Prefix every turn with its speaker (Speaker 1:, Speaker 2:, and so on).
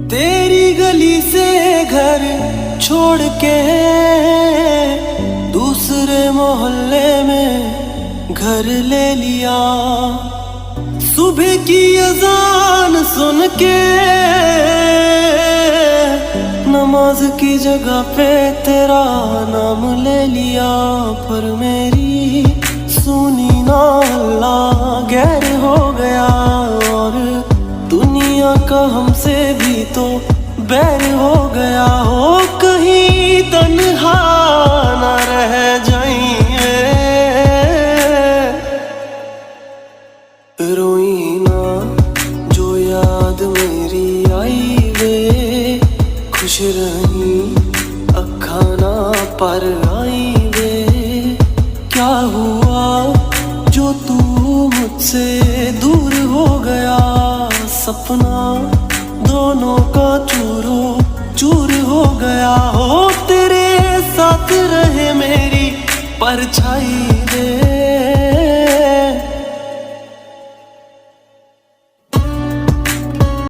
Speaker 1: तेरी गली से घर छोड़ के दूसरे मोहल्ले में घर ले लिया। सुबह की अजान सुन के नमाज की जगह पे तेरा नाम ले लिया। पर मेरी सुनी ना अल्लाह गैर हो गया, और दुनिया का हमसे भी तो बैर हो गया। हो कहीं तन्हा ना रह जाइए, रोई ना जो याद मेरी आई वे। खुश रही अखा ना पर आई वे। क्या हुआ जो तू मुझसे दूर हो गया। सपना दोनों का चूरो चूर हो गया। हो तेरे साथ रहे मेरी परछाई।